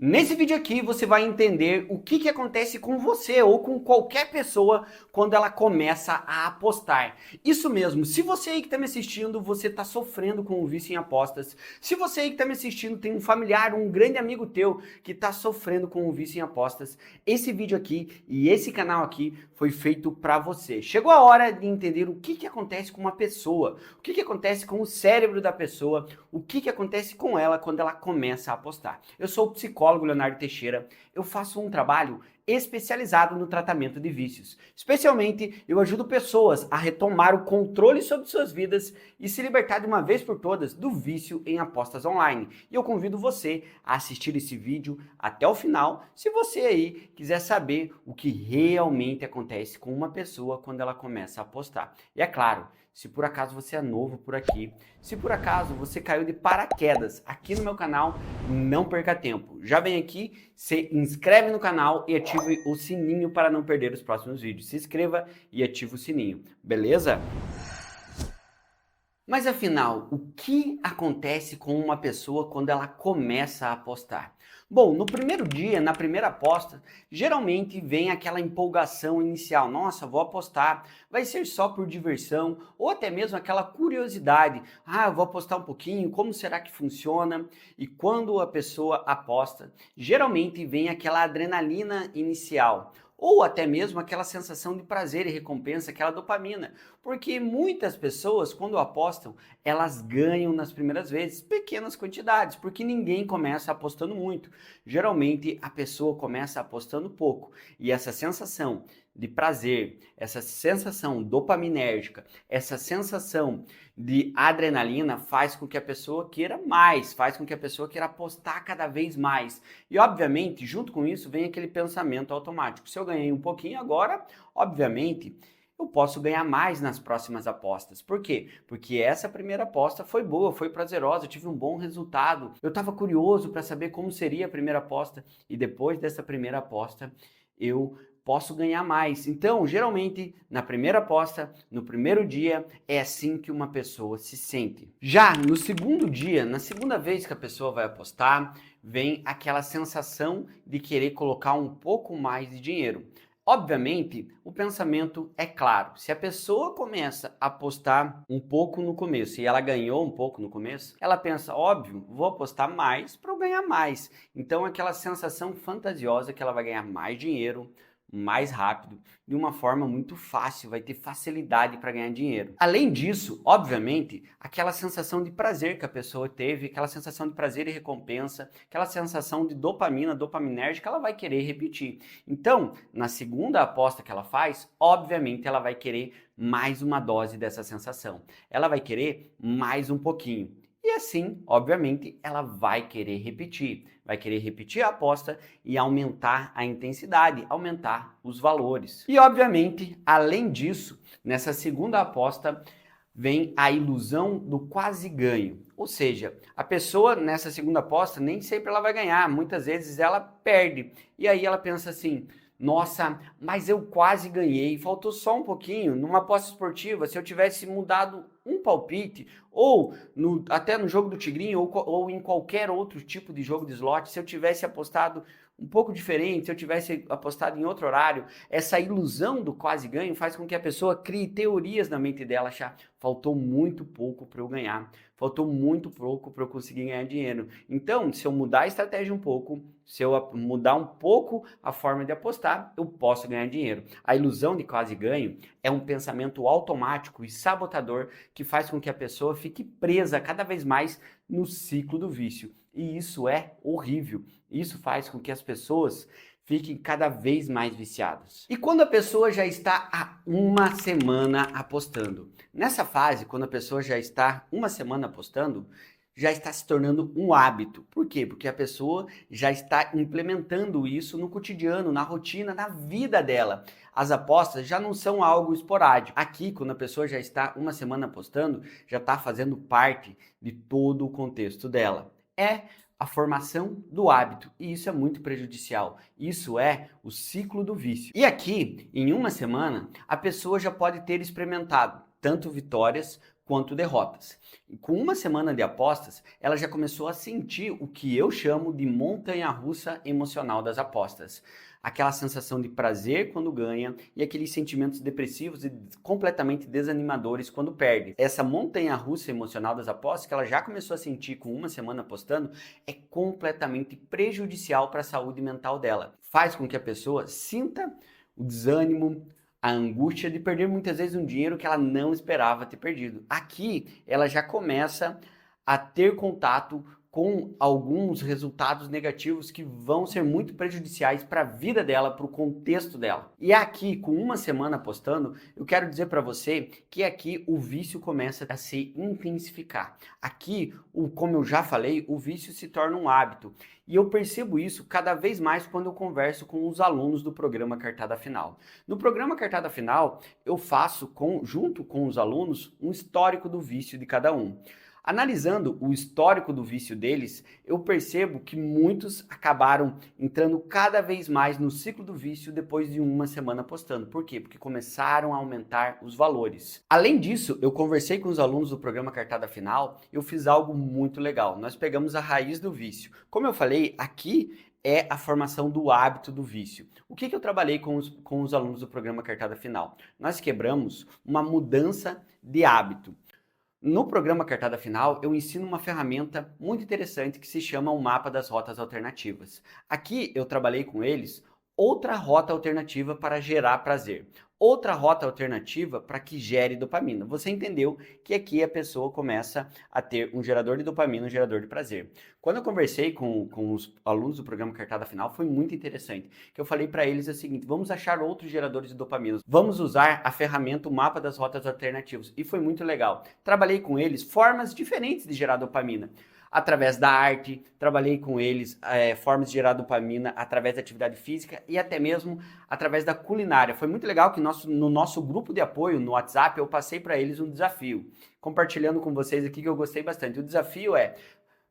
Nesse vídeo aqui você vai entender o que acontece com você ou com qualquer pessoa quando ela começa a apostar. Isso mesmo, se você aí que está me assistindo, você está sofrendo com o vício em apostas, se você aí que está me assistindo tem um familiar, um grande amigo teu que está sofrendo com o vício em apostas, esse vídeo aqui e esse canal aqui foi feito para você. Chegou a hora de entender o que acontece com uma pessoa, o que acontece com o cérebro da pessoa, o que acontece com ela quando ela começa a apostar. Eu sou o psicólogo Leonardo Teixeira, eu faço um trabalho especializado no tratamento de vícios. Especialmente, eu ajudo pessoas a retomar o controle sobre suas vidas e se libertar de uma vez por todas do vício em apostas online. E eu convido você a assistir esse vídeo até o final, se você aí quiser saber o que realmente acontece com uma pessoa quando ela começa a apostar. E é claro, se por acaso você é novo por aqui, se por acaso você caiu de paraquedas aqui no meu canal, não perca tempo. Já vem aqui, se inscreve no canal e ative o sininho para não perder os próximos vídeos. Se inscreva e ative o sininho, beleza? Mas afinal, o que acontece com uma pessoa quando ela começa a apostar? Bom, no primeiro dia, na primeira aposta, geralmente vem aquela empolgação inicial. Nossa, vou apostar, vai ser só por diversão, ou até mesmo aquela curiosidade. Ah, eu vou apostar um pouquinho, como será que funciona? E quando a pessoa aposta, geralmente vem aquela adrenalina inicial. Ou até mesmo aquela sensação de prazer e recompensa, aquela dopamina. Porque muitas pessoas, quando apostam, elas ganham nas primeiras vezes pequenas quantidades, porque ninguém começa apostando muito. Geralmente a pessoa começa apostando pouco. E essa sensação de prazer, essa sensação dopaminérgica, essa sensação de adrenalina faz com que a pessoa queira mais, faz com que a pessoa queira apostar cada vez mais. E obviamente, junto com isso, vem aquele pensamento automático. Se eu ganhei um pouquinho agora, obviamente, eu posso ganhar mais nas próximas apostas. Por quê? Porque essa primeira aposta foi boa, foi prazerosa, eu tive um bom resultado. Eu estava curioso para saber como seria a primeira aposta e depois dessa primeira aposta eu posso ganhar mais. Então, geralmente, na primeira aposta, no primeiro dia, é assim que uma pessoa se sente. Já no segundo dia, na segunda vez que a pessoa vai apostar, vem aquela sensação de querer colocar um pouco mais de dinheiro. Obviamente, o pensamento é claro. Se a pessoa começa a apostar um pouco no começo e ela ganhou um pouco no começo, ela pensa, óbvio, vou apostar mais para eu ganhar mais. Então, aquela sensação fantasiosa que ela vai ganhar mais dinheiro, mais rápido, de uma forma muito fácil, vai ter facilidade para ganhar dinheiro. Além disso, obviamente, aquela sensação de prazer que a pessoa teve, aquela sensação de prazer e recompensa, aquela sensação de dopamina, dopaminérgica, ela vai querer repetir. Então, na segunda aposta que ela faz, obviamente ela vai querer mais uma dose dessa sensação. Ela vai querer mais um pouquinho. E assim, obviamente, ela vai querer repetir a aposta e aumentar a intensidade, aumentar os valores. E obviamente, além disso, nessa segunda aposta vem a ilusão do quase ganho. Ou seja, a pessoa nessa segunda aposta nem sempre ela vai ganhar, muitas vezes ela perde. E aí ela pensa assim: nossa, mas eu quase ganhei, faltou só um pouquinho. Numa aposta esportiva, se eu tivesse mudado um palpite, ou até no jogo do Tigrinho, ou em qualquer outro tipo de jogo de slot, se eu tivesse apostado um pouco diferente, se eu tivesse apostado em outro horário, essa ilusão do quase ganho faz com que a pessoa crie teorias na mente dela, achar, faltou muito pouco para eu ganhar, faltou muito pouco para eu conseguir ganhar dinheiro. Então, se eu mudar a estratégia um pouco, se eu mudar um pouco a forma de apostar, eu posso ganhar dinheiro. A ilusão de quase ganho é um pensamento automático e sabotador que faz com que a pessoa fique presa cada vez mais no ciclo do vício. E isso é horrível. Isso faz com que as pessoas fiquem cada vez mais viciadas. E quando a pessoa já está há uma semana apostando? Nessa fase, quando a pessoa já está uma semana apostando, já está se tornando um hábito. Por quê? Porque a pessoa já está implementando isso no cotidiano, na rotina, na vida dela. As apostas já não são algo esporádico. Aqui, quando a pessoa já está uma semana apostando, já está fazendo parte de todo o contexto dela. É a formação do hábito, e isso é muito prejudicial. Isso é o ciclo do vício. E aqui, em uma semana, a pessoa já pode ter experimentado tanto vitórias quanto derrotas. E com uma semana de apostas, ela já começou a sentir o que eu chamo de montanha-russa emocional das apostas. Aquela sensação de prazer quando ganha e aqueles sentimentos depressivos e completamente desanimadores quando perde. Essa montanha-russa emocional das apostas que ela já começou a sentir com uma semana apostando é completamente prejudicial para a saúde mental dela. Faz com que a pessoa sinta o desânimo, a angústia de perder muitas vezes um dinheiro que ela não esperava ter perdido. Aqui ela já começa a ter contato com alguns resultados negativos que vão ser muito prejudiciais para a vida dela, para o contexto dela. E aqui, com uma semana apostando, eu quero dizer para você que aqui o vício começa a se intensificar. Aqui, como eu já falei, o vício se torna um hábito. E eu percebo isso cada vez mais quando eu converso com os alunos do programa Cartada Final. No programa Cartada Final, eu faço, junto com os alunos, um histórico do vício de cada um. Analisando o histórico do vício deles, eu percebo que muitos acabaram entrando cada vez mais no ciclo do vício depois de uma semana apostando. Por quê? Porque começaram a aumentar os valores. Além disso, eu conversei com os alunos do programa Cartada Final e eu fiz algo muito legal. Nós pegamos a raiz do vício. Como eu falei, aqui é a formação do hábito do vício. O que eu trabalhei com os alunos do programa Cartada Final? Nós quebramos uma mudança de hábito. No programa Cartada Final, eu ensino uma ferramenta muito interessante que se chama o Mapa das Rotas Alternativas. Aqui eu trabalhei com eles outra rota alternativa para gerar prazer. Outra rota alternativa para que gere dopamina. Você entendeu que aqui a pessoa começa a ter um gerador de dopamina, um gerador de prazer. Quando eu conversei com os alunos do programa Cartada Final, foi muito interessante. Que eu falei para eles o seguinte, vamos achar outros geradores de dopamina. Vamos usar a ferramenta, o Mapa das Rotas Alternativas. E foi muito legal. Trabalhei com eles formas diferentes de gerar dopamina. Através da arte, trabalhei com eles formas de gerar dopamina através da atividade física e até mesmo através da culinária. Foi muito legal que no nosso grupo de apoio no WhatsApp eu passei para eles um desafio, compartilhando com vocês aqui que eu gostei bastante. O desafio é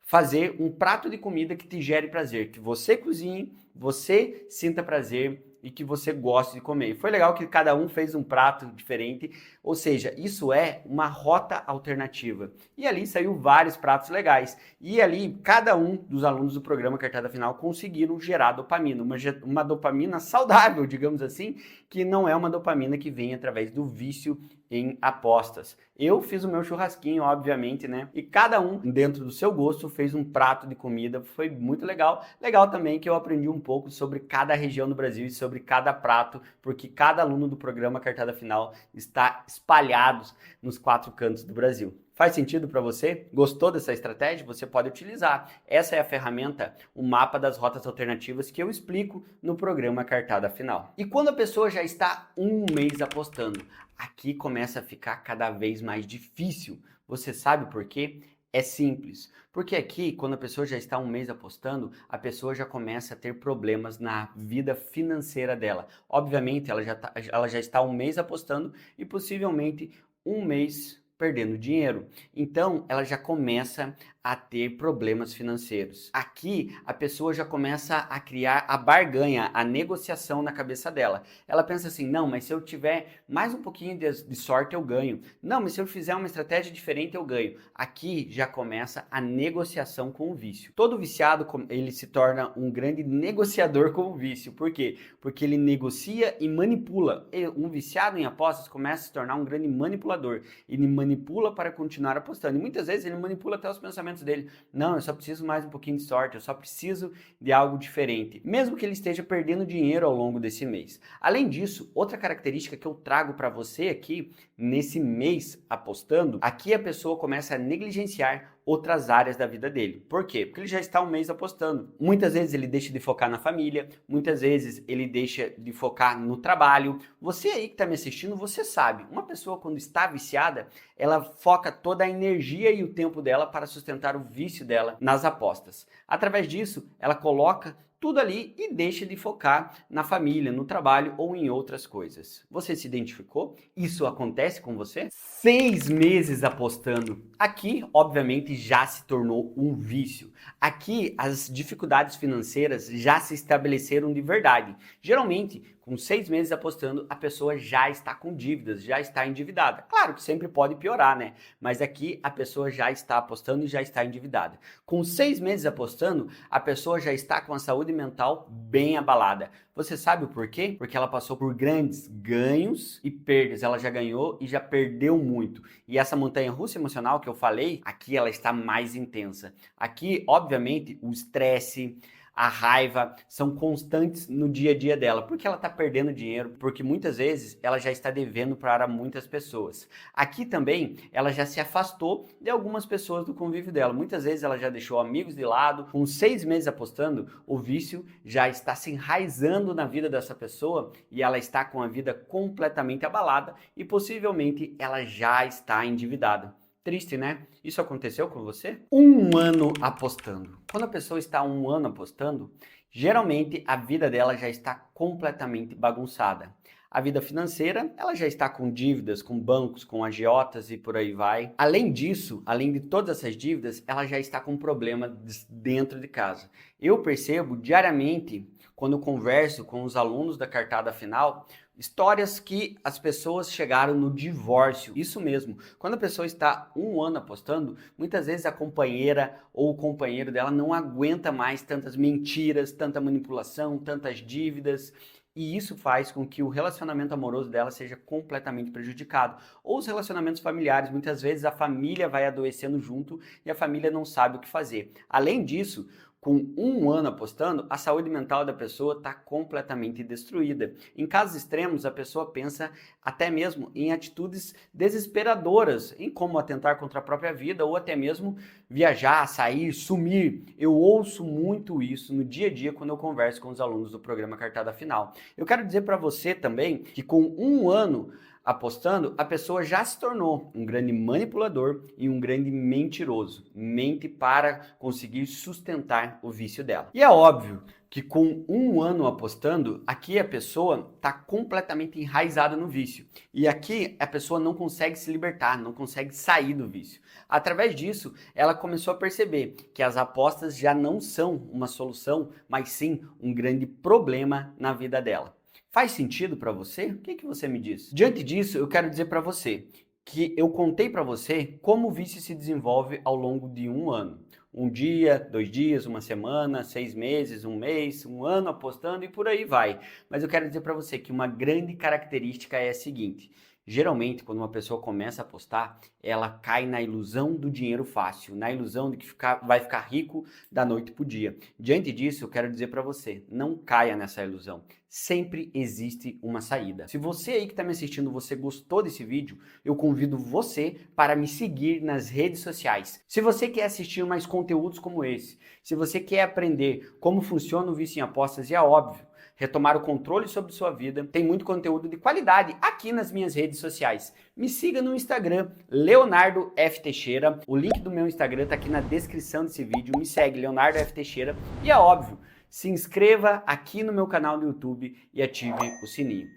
fazer um prato de comida que te gere prazer, que você cozinhe, você sinta prazer e que você goste de comer. E foi legal que cada um fez um prato diferente, ou seja, isso é uma rota alternativa. E ali saiu vários pratos legais. E ali, cada um dos alunos do programa Cartada Final conseguiram gerar dopamina, uma dopamina saudável, digamos assim, que não é uma dopamina que vem através do vício em apostas. Eu fiz o meu churrasquinho, obviamente, né? E cada um, dentro do seu gosto, fez um prato de comida. Foi muito legal. Legal também que eu aprendi um pouco sobre cada região do Brasil e sobre cada prato, porque cada aluno do programa Cartada Final está espalhado nos 4 cantos do Brasil. Faz sentido para você? Gostou dessa estratégia? Você pode utilizar. Essa é a ferramenta, o Mapa das Rotas Alternativas, que eu explico no programa Cartada Final. E quando a pessoa já está um mês apostando, aqui começa a ficar cada vez mais difícil. Você sabe por quê? É simples, porque aqui, quando a pessoa já está um mês apostando, a pessoa já começa a ter problemas na vida financeira dela. Obviamente, ela já está um mês apostando e possivelmente um mês perdendo dinheiro. Então, ela já começa a ter problemas financeiros. Aqui, a pessoa já começa a criar a barganha, a negociação na cabeça dela. Ela pensa assim, não, mas se eu tiver mais um pouquinho de sorte, eu ganho. Não, mas se eu fizer uma estratégia diferente, eu ganho. Aqui já começa a negociação com o vício. Todo viciado, ele se torna um grande negociador com o vício. Por quê? Porque ele negocia e manipula. Um viciado em apostas começa a se tornar um grande manipulador. Ele manipula para continuar apostando. E muitas vezes ele manipula até os pensamentos dele. Não, eu só preciso mais um pouquinho de sorte, eu só preciso de algo diferente. Mesmo que ele esteja perdendo dinheiro ao longo desse mês. Além disso, outra característica que eu trago para você aqui, nesse mês apostando, aqui a pessoa começa a negligenciar outras áreas da vida dele. Por quê? Porque ele já está um mês apostando. Muitas vezes ele deixa de focar na família, muitas vezes ele deixa de focar no trabalho. Você aí que está me assistindo, você sabe, uma pessoa quando está viciada, ela foca toda a energia e o tempo dela para sustentar o vício dela nas apostas. Através disso, ela coloca tudo ali e deixa de focar na família, no trabalho ou em outras coisas. Você se identificou? Isso acontece com você? 6 meses apostando. Aqui, obviamente, já se tornou um vício. Aqui, as dificuldades financeiras já se estabeleceram de verdade. Geralmente, Com 6 meses apostando, a pessoa já está com dívidas, já está endividada. Claro que sempre pode piorar, né? Mas aqui a pessoa já está apostando e já está endividada. Com 6 meses apostando, a pessoa já está com a saúde mental bem abalada. Você sabe o porquê? Porque ela passou por grandes ganhos e perdas. Ela já ganhou e já perdeu muito. E essa montanha-russa emocional que eu falei, aqui ela está mais intensa. Aqui, obviamente, o estresse, a raiva são constantes no dia a dia dela, porque ela está perdendo dinheiro, porque muitas vezes ela já está devendo para muitas pessoas. Aqui também ela já se afastou de algumas pessoas do convívio dela. Muitas vezes ela já deixou amigos de lado. Com 6 meses apostando, o vício já está se enraizando na vida dessa pessoa e ela está com a vida completamente abalada e possivelmente ela já está endividada. Triste, né? Isso aconteceu com você? Um ano apostando. Quando a pessoa está um ano apostando, geralmente a vida dela já está completamente bagunçada. A vida financeira, ela já está com dívidas, com bancos, com agiotas e por aí vai. Além disso, além de todas essas dívidas, ela já está com problemas dentro de casa. Eu percebo diariamente, quando eu converso com os alunos da cartada final, histórias que as pessoas chegaram no divórcio. Isso mesmo. Quando a pessoa está um ano apostando, muitas vezes a companheira ou o companheiro dela não aguenta mais tantas mentiras, tanta manipulação, tantas dívidas. E isso faz com que o relacionamento amoroso dela seja completamente prejudicado. Ou os relacionamentos familiares, muitas vezes a família vai adoecendo junto e a família não sabe o que fazer. Além disso, com um ano apostando, a saúde mental da pessoa está completamente destruída. Em casos extremos, a pessoa pensa até mesmo em atitudes desesperadoras, em como atentar contra a própria vida ou até mesmo viajar, sair, sumir. Eu ouço muito isso no dia a dia quando eu converso com os alunos do programa Cartada Final. Eu quero dizer para você também que com um ano apostando, a pessoa já se tornou um grande manipulador e um grande mentiroso. Mente para conseguir sustentar o vício dela. E é óbvio que com um ano apostando, aqui a pessoa está completamente enraizada no vício. E aqui a pessoa não consegue se libertar, não consegue sair do vício. Através disso, ela começou a perceber que as apostas já não são uma solução, mas sim um grande problema na vida dela. Faz sentido para você? O que você me diz? Diante disso, eu quero dizer para você que eu contei para você como o vício se desenvolve ao longo de um ano. Um dia, 2 dias, uma semana, 6 meses, um mês, um ano apostando e por aí vai. Mas eu quero dizer para você que uma grande característica é a seguinte: geralmente, quando uma pessoa começa a apostar, ela cai na ilusão do dinheiro fácil, na ilusão de que vai ficar rico da noite para o dia. Diante disso, eu quero dizer para você, não caia nessa ilusão. Sempre existe uma saída. Se você aí que está me assistindo, você gostou desse vídeo, eu convido você para me seguir nas redes sociais. Se você quer assistir mais conteúdos como esse, se você quer aprender como funciona o vício em apostas, e é óbvio, retomar o controle sobre sua vida, tem muito conteúdo de qualidade aqui nas minhas redes sociais. Me siga no Instagram, Leonardo F. Teixeira. O link do meu Instagram está aqui na descrição desse vídeo. Me segue, Leonardo F. Teixeira. E é óbvio, se inscreva aqui no meu canal do YouTube e ative o sininho.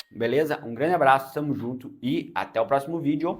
Beleza? Um grande abraço, tamo junto e até o próximo vídeo.